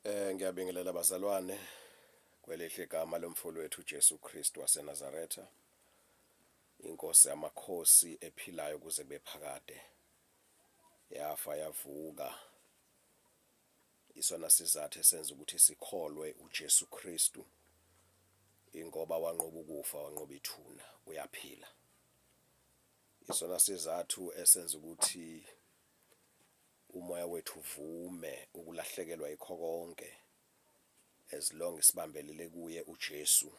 Ngiyabingelela bazalwane kwelihle igama lomfolo wethu uJesu Kristu waseNazaretha, inkosi yamakhosi ephilayo kuze kube phakade. Yafa yavuka, isona sizathu esenza ukuthi sikholwe uJesu Kristu, ingoba wanqoba ukufa, wanqoba ithuna, uyaphila. Isona sizathu esenza ukuthi umoya wethu uvume ukulahlekelwa yikho konke, as long sibambelele kuye uJesu,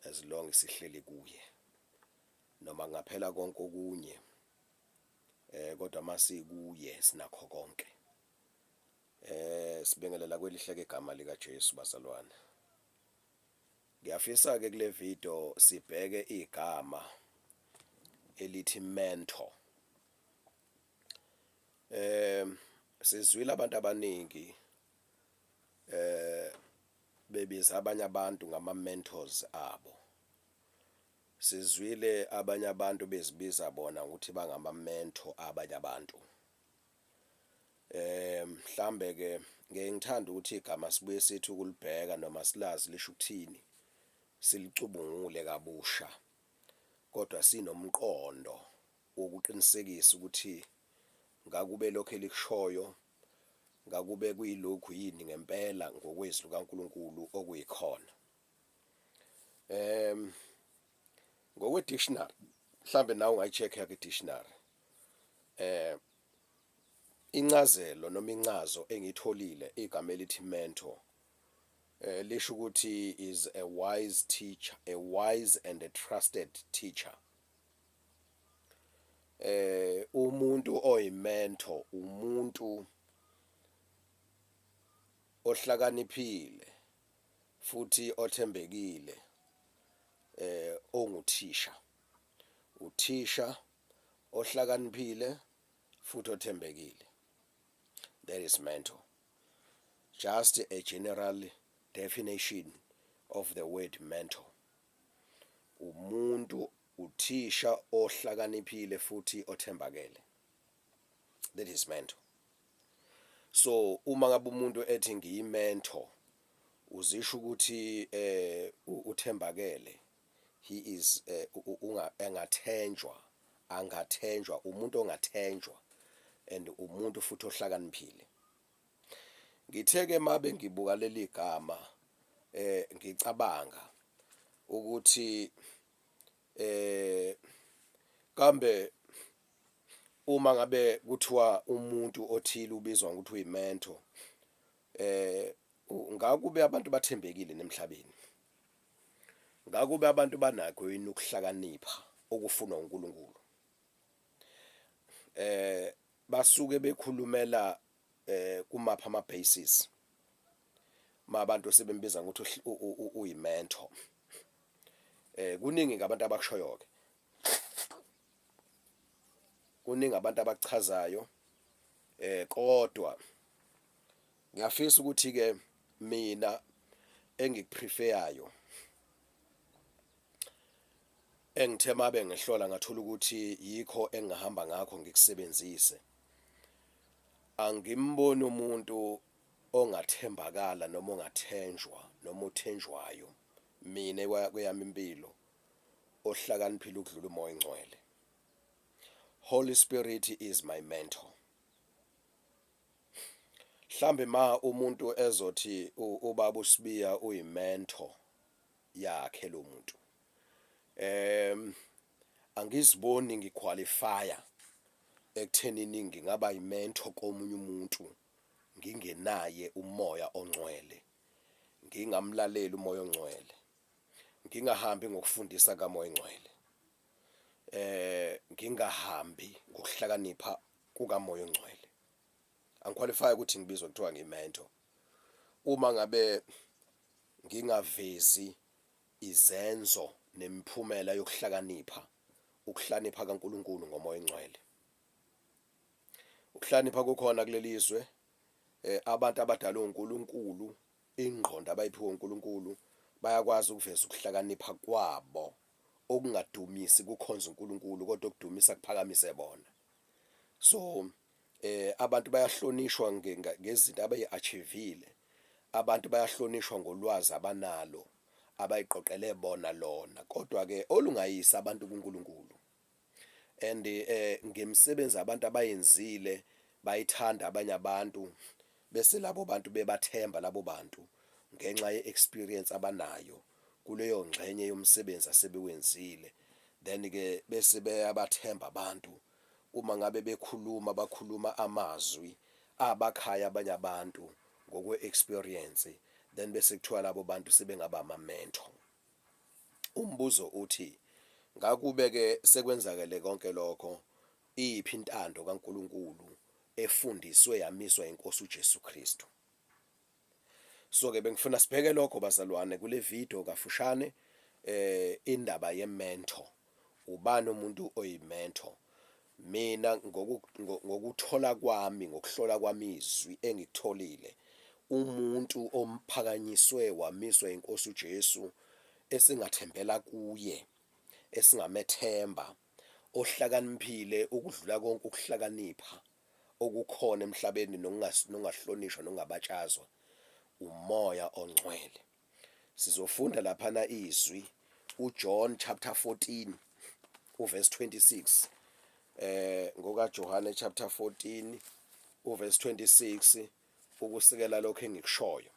as long sihleli kuye, noma ngaphela konke okunye, kodwa masikuye sinakho konke. Sibingelela kwelihle igama lika Jesu bazalwane. Ngiyafisa ke kule video sibheke igama elithi mentor. Sizwile abantu abaningi bebiza abanye abantu ngama mentors abo. Sizwile abanye abantu bezibiza bona ukuthi bangama mentor abanye abantu. Mhlambe ke ngithanda ukuthi igama sibuye sithi ukulibheka noma silazi lisho ukuthini, silicubungule kabusha, kodwa sinomqondo wokuqinisekisa ukuthi ngakube lokho elikushoyo, ngakube kuyilokhu yini ngempela ngokwezwi likaNkulunkulu okuyikhona. Ngokwe dictionary, mhlambe nawe ungayicheck ke dictionary. Incazelo noma incazo engitholile igama elithi mentor lisho ukuthi is a wise teacher, a wise and a trusted teacher. Umuntu oyimentor umuntu ohlakaniphile futhi othembekile, onguthisha. Uthisha ohlakaniphile futhi othembekile. That is mentor. Just a general definition of the word mentor. Umuntu uthisha ohlakaniphile futhi othembakele. That is mentor. So uma ngabe umuntu ethi ngiyimentor, uzisho ukuthi uthembakele. He is angathenjwa, umuntu ongathenjwa, and umuntu futhi ohlakaniphile. Ngitheke mabe ngibuka leli gama ngicabanga ukuthi kambe uma ngabe kuthiwa umuntu othile ubizwa ukuthi uyimentor, ngakube abantu bathembekile nemhlabeni, ngakube abantu banakho yini ukuhlakanipha okufunwa uNkulunkulu. Basuke bekhulumela kumapha ama basis mabantu sebembiza ukuthi uyimentor. Kuningi ngabantu abakushoyo ke, kuningi abantu abachazayo, kodwa ngiyafisa ukuthi ke mina engikupreferayo, engithema bengihlola ngathola ukuthi yikho engihamba ngakho ngikusebenzise. Angimboni umuntu ongathembakala noma ongathenjwa noma othenjwayo mina kweyami impilo ohlakaniphile ukudlula umoya engcwele. Holy Spirit is my mentor. Mhlambe ma umuntu ezothi ubaba uSibiya uyimentor yakhe lo muntu, angiziboni ngiqualifya ekuthenini ngingaba yimentor komunye umuntu ngingenaye umoya ongcwele, ngingamlaleli umoya ongcwele, ngingahambi ngokufundisa kamoya ongcwele, ngingahambi ngokuhlakanipha kukamoya ongcwele. Angiqualify ukuthi ngibizwe kuthiwa ngimentor uma ngabe ngingavezi izenzo nemiphumela yokuhlakanipha, ukuhlakanipha kaNkulunkulu ngomoya ongcwele. Ukuhlakanipha kukhona kulelizwe, abantu abadalwe uNkulunkulu, ingqondo abayiphiwe uNkulunkulu, bayakwazi ukuveza ukuhlakanipha kwabo okungadumisi kukhonza uNkulunkulu, kodwa okudumisa kuphakamise bona. So abantu bayahlonishwa ngezinto abayi-achievile, abantu bayahlonishwa ngolwazi abanalo abayiqoqele bona lona, kodwa ke olungayisa abantu kuNkulunkulu. And ngemsebenzi abantu abayenzile bayithanda abanye abantu, bese labo bantu bebathemba labo bantu ngenxa ye-experience abanayo kuleyo ngxenye yomsebenzi asebewenzile. Then ke bese beyabathemba abantu uma ngabe bakhuluma amazwi abakhaya abanye abantu ngokwe-experience, then bese kuthiwa labo bantu sebengaba ama-mentor. Umbuzo uthi, ngakube-ke sekwenzakele konke lokho, iyiphi intando kaNkulunkulu efundiswe yamiswa inkosi uJesu Kristu? So-ke bengifuna sibheke lokho bazalwane kule video kafushane, indaba ye-mentor. Ubani umuntu oyi-mentor? Mina ngokuthola kwami, ngokuhlola kwami izwi engikutholile, umuntu omphakanyiswe wamiswa inkosi uJesu, esingathembela kuye, esingamethemba, ohlakaniphile ukudlula konke ukuhlakanipha okukhona emhlabeni nokungahlonishwa nokungabatshazwa, umoya ongcwele. Sizofunda laphana izwi uJohn chapter 14 uverse 26, ngoka Johane chapter 14 uverse 26, ukusikela lokho engikushoyo.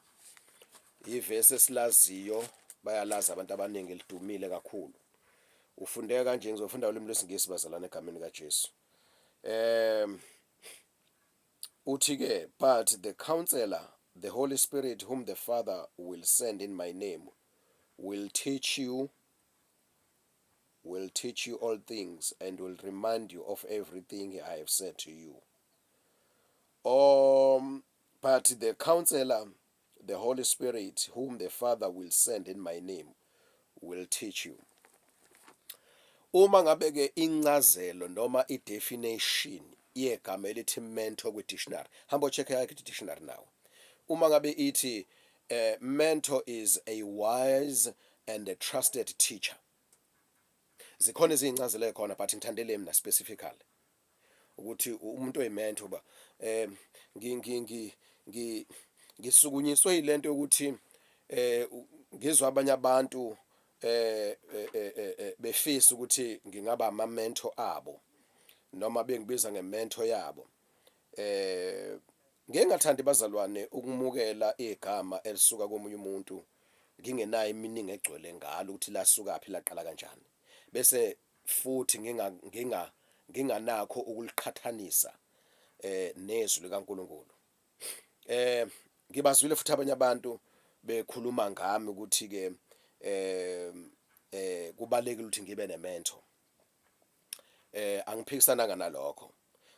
Ivesi esilaziyo, bayalazi abantu abaningi, lidumile kakhulu. Ufundeka kanje, ngizofunda ulimi lwesiNgisi bazalwane egameni kaJesu. Uthi-ke, but the counselor, the Holy Spirit, whom the Father will send in my name, will teach you all things and will remind you of everything I have said to you. But the counselor, the Holy Spirit, whom the Father will send in my name, will teach you. Uma ngabe ke incazelo noma i-definition yegama elithi mentor kwi-dictionary, hamba check yakhe i-dictionary now. Uma ngabe ithi mentor is a wise and a trusted teacher. Zikhona izincazelo ekhona, but ngithandele mina specifically ukuthi umuntu oyi-mentor ba ngisukunyiswe yilento yokuthi ngizwe abanye abantu befisa ukuthi ngingaba ama-mentor abo noma bengibiza nge-mentor yabo. Ngeke ngathandi bazalwane ukumukela igama elisuka komunye umuntu ngingenayo iminingi egcwele ngalo ukuthi lasuka phi laqala kanjani, bese futhi nginganakho ukuliqhathanisa nezwi likaNkulunkulu. Ngibazwile futhi abanye abantu bekhuluma ngami ukuthi ke kubalekile ukuthi ngibe ne-mentor. Angiphikisananga nalokho,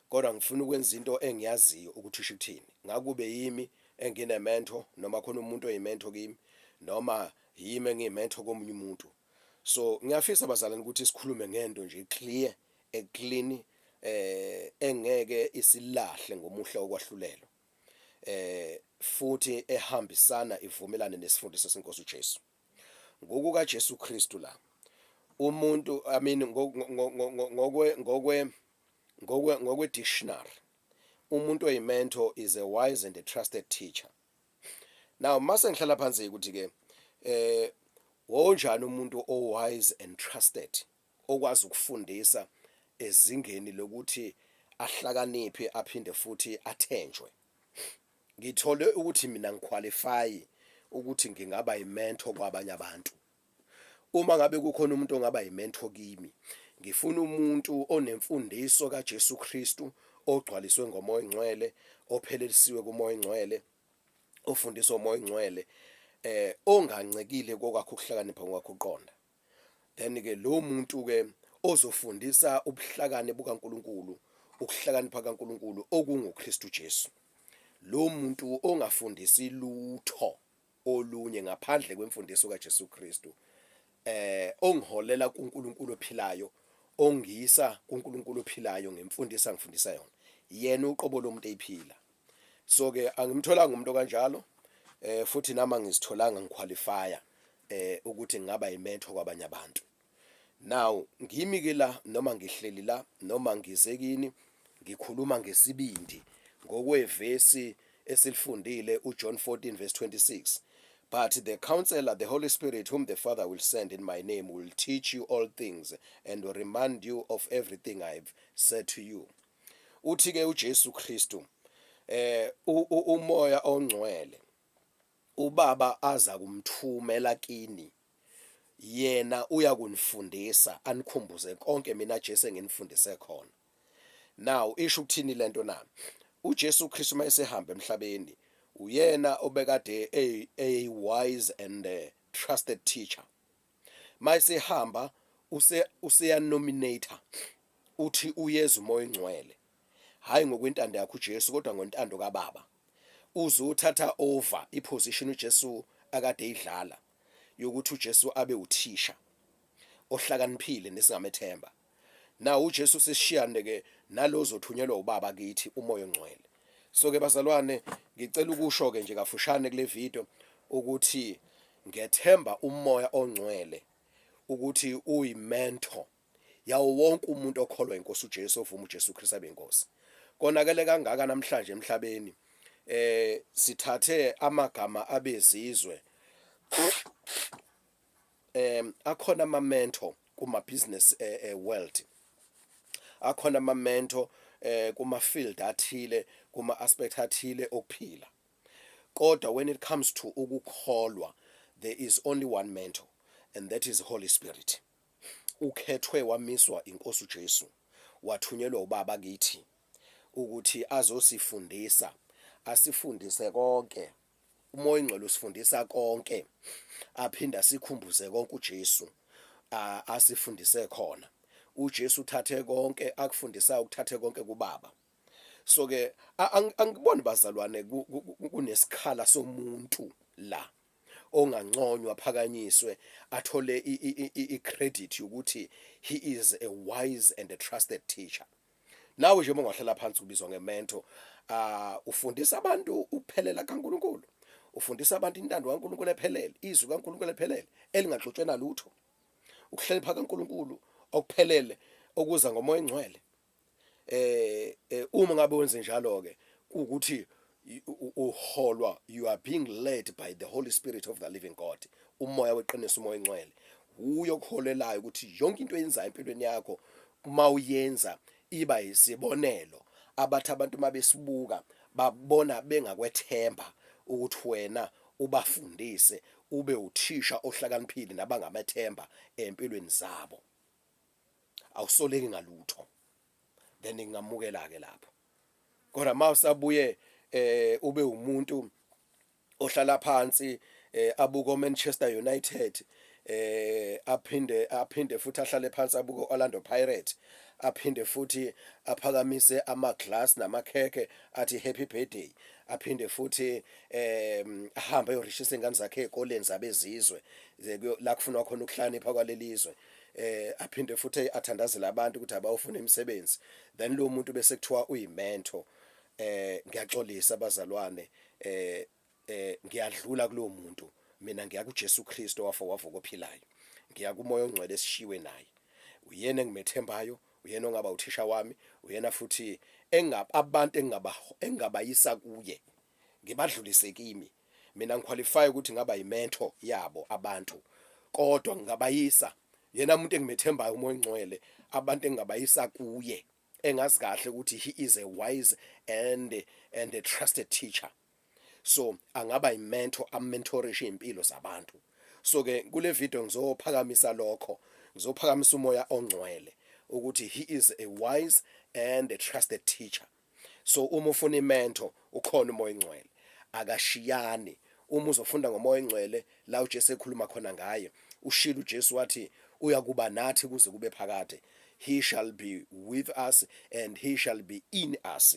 kodwa ngifuna ukwenza into engiyaziyo ukuthi isho ukuthini. Ngakube yimi engine-mentor noma khona umuntu oyi-mentor kimi, noma yimi engiyi-mentor komunye umuntu. So ngiyafisa bazalwane ukuthi sikhulume ngento nje clear, clean, engeke isilahle ngomuhla wokwahlulelwa, futhi ehambisana ivumelane nesifundiso senkosi uJesu. Ngokuka Jesu Kristu la umuntu, I mean ngokwe dictionary, umuntu oyi-mentor is a wise and a trusted teacher. Now mase ngihlala phansi ukuthi ke wonjani umuntu o-wise and trusted, okwazi ukufundisa ezingeni lokuthi ahlakaniphe aphinde futhi athenjwe. Ngithole ukuthi mina ngiqualify ukuthi ngingaba yi-mentor kwabanye abantu. Uma ngabe kukhona umuntu ongaba yi-mentor kimi, ngifuna umuntu onemfundiso kaJesu Kristu, ogcwaliswe ngomoya ongcwele, ophelelisiwe kumoya ongcwele, ofundiswa umoya ongcwele, ongancekile kokwakho ukuhlakanipha ngokwakho uqonda. Then ke lo muntu ke ozofundisa ubuhlakani bukaNkulunkulu, ukuhlakanipha kaNkulunkulu okunguKristu Jesu. Lo muntu ongafundisi lutho olunye ngaphandle kwemfundiso kaJesu Kristu, ongiholela kuNkulunkulu ophilayo, ongisa kuNkulunkulu ophilayo ngemfundiso angifundisa yona, yena uqobo lomuntu eyiphila. So ke angimtholanga umuntu kanjalo, futhi nama ngizitholanga ngiqualifya ukuthi ngingaba yi-mentor kwabanye abantu. Now ngimi ke la noma ngihleli la noma ngizekini, ngikhuluma ngesibindi ngokwevesi esilifundile uJohn 14 verse 26. But the counselor, the Holy Spirit, whom the Father will send in my name, will teach you all things and will remind you of everything I've said to you. Uthi-ke uJesu Kristu umoya ongcwele ubaba aza kumthumela kini, yena uyakunifundisa anikhumbuze konke mina Jesu enginifundise khona. Now isho ukuthini lento na? uJesu Kristu mayesehamba emhlabeni uyena obekade a wise and trusted teacher. Mayesehamba useya nominator uthi uyeza umoya ongcwele, hayi ngokwentando yakhe uJesu kodwa ngontando kaBaba. Uzothatha over iposition uJesu akade idlala yokuthi uJesu abe uthisha ohlakaniphile nesingamethemba. Na uJesu sesishiyane ke nalozo thunyelwa uBaba kithi umoya ongcwele. So ke bazalwane, ngicela ukusho ke nje kafushane kule video ukuthi ngethemba umoya ongcwele ukuthi uyimentor yawo wonke umuntu okholwa inkosi uJesu, ovuma uJesu Kristu abe inkosi. Konakele kangaka namhlanje emhlabeni sithathe amagama abezizwe, akhona ama mentor kuma business world, akhona ama mentor kuma field athile, kuma aspect athile okuphila. Kodwa when it comes to ukukholwa, there is only one mentor, and that is Holy Spirit. Ukhethwe wamiswa inkosi uJesu, wathunyelwa uBaba kithi ukuthi azosifundisa, asifundise konke. Umoya ongcwele usifundisa konke, aphinda asikhumbuze konke uJesu asifundise khona. uJesu uthathe konke akufundisa, ukuthathe konke kuBaba. So ke angiboni bazalwane kunesikhala somuntu la onganconywa phakanyiswe athole icredit ukuthi he is a wise and a trusted teacher. Nawe nje mongahlala phansi ubizwa ngementor, ufundisa abantu uphelela kaNkulunkulu, ufundisa abantu intando kaNkulunkulu ephelele, izwi kaNkulunkulu ephelele elingaxotshwe nalutho, ukuhlonipha kaNkulunkulu okuphelele okuza ngomoya ongcwele. Uma ngabe wenze njalo ke ukuthi uholwa, you are being led by the Holy Spirit of the living God, umoya weqiniso, umoya ongcwele uyo okholelayo ukuthi yonke into eyenzayo empilweni yakho mawuyenza iba yisibonelo, abathi abantu mabesibuka babona bengakwethemba ukuthi wena ubafundise, ube uthisha ohlakaniphile nabangamathemba empilweni zabo. Awusoleki ngalutho, then ngingamukela ke lapho. Kodwa mawusabuye ube umuntu ohlala phansi abuko Manchester United, aphinde futhi ahlale phansi abuko Orlando Pirates, aphinde futhi aphakamise amaglass namakheke athi happy birthday, aphinde futhi ahambe ayorishisa ingane zakhe ezikoleni zabezizwe la kufunwa khona ukuhlanipha kwalelizwe, aphinde futhi athandazela abantu ukuthi abawufuna imisebenzi, then lo muntu bese kuthiwa uyimentor. Ngiyaxolisa abazalwane, ngiyadlula kulo muntu, mina ngiya kuJesu Kristu wavuka ophilayo, ngiya kumoya ongcwele esishiwe naye. Uyena engimethembayo, uyena ongaba uthisha wami, uyena futhi abantu engabayisa kuye ngibadlulise kimi. Mina ngiqualify ukuthi ngaba yimentor yabo abantu, kodwa ngingabayisa yena umuntu engimethembayo umoya ongcwele, abantu engabayisa kuye, engazi kahle ukuthi he is a wise and a trusted teacher. So angaba yimentor, amentorishe impilo zabantu. So ke kule video ngizophakamisa lokho, ngizophakamisa umoya ongcwele ukuthi he is a wise and a trusted teacher. So uma ufuna imentor ukhona umoya ongcwele, akashiyani. Uma uzofunda ngomoya ongcwele la uJesu ekhuluma khona ngaye, ushilo uJesu wathi uyakuba nathi kuze kube phakade. He shall be with us and he shall be in us,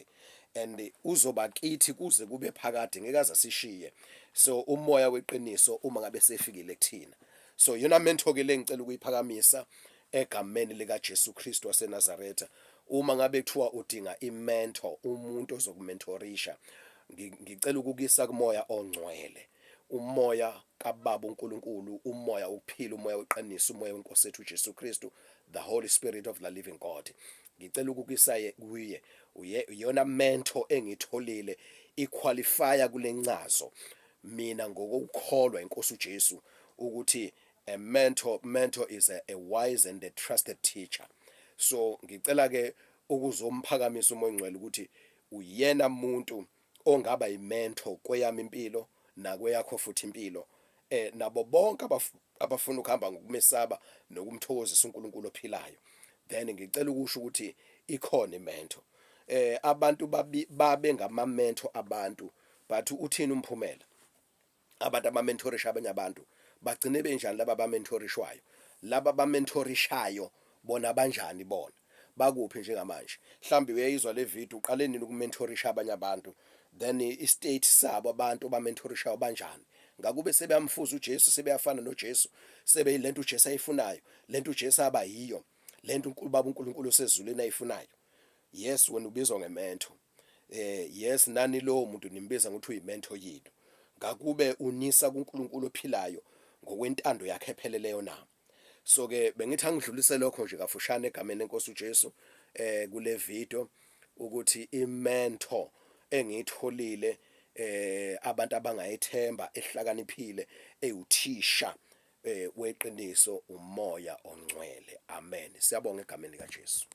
and uzoba kithi kuze kube phakade, ngeke azasishiye. So umoya weqiniso uma ngabe sefikile kuthina. So yona mentor ke lengicela ukuyiphakamisa egameni lika Jesu Kristu waseNazaretha. Uma ngabe kuthiwa udinga imentor, umuntu ozokumentorisha, ngicela ukukisa kumoya ongcwele, umoya kaBaba uNkulunkulu, umoya ukuphila, umoya weqiniso, umoya wenkosi yethu uJesu Kristu, the Holy Spirit of the living God. Ngicela ukukisa kuye iyona mentor engitholile iqualifya kulencazo mina ngokukholwa inkosi uJesu ukuthi a mentor is a wise and a trusted teacher. So ngicela ke ukuzomphakamisa umoya ongcwele ukuthi uyena muntu ongaba imentor kweyami impilo nakweyakho futhi impilo nabo bonke abafuna ukuhamba ngokumesaba nokumthokozisa uNkulunkulu ophilayo. Then ngicela ukusho ukuthi ikhona imentor. Abantu babe ngama mentor abantu, but uthini umphumela? Abantu abamentorisha abanye abantu bagcine benjani laba abamentorishwayo? Laba abamentorishayo bona banjani bona? Bakuphi njengamanje? Mhlawumbe uyayizwa le video uqale nini ukumentorisha abanye abantu, then istate sabo abantu abamentorishayo banjani? Ngakube sebeyamfuza uJesu, sebeyafana noJesu, sebe lento uJesu ayifunayo, lento uJesu abayiyo, lento uNkulunkulu uNkulunkulu osezulwini ayifunayo. Yes, wena ubizwa ngementor. Yes, nani lo muntu nimbiza ngokuthi uyimentor yini. Ngakube unisa kuNkulunkulu ophilayo ngokwentando yakhe epheleleyo na. So ke bengithi angidlulise lokho nje kafushane egameni lenkosi uJesu kule video ukuthi imentor engitholile abantu abangayithemba ehlakaniphile eyuthisha weqiniso umoya ongcwele. Amen. Siyabonga egameni likaJesu.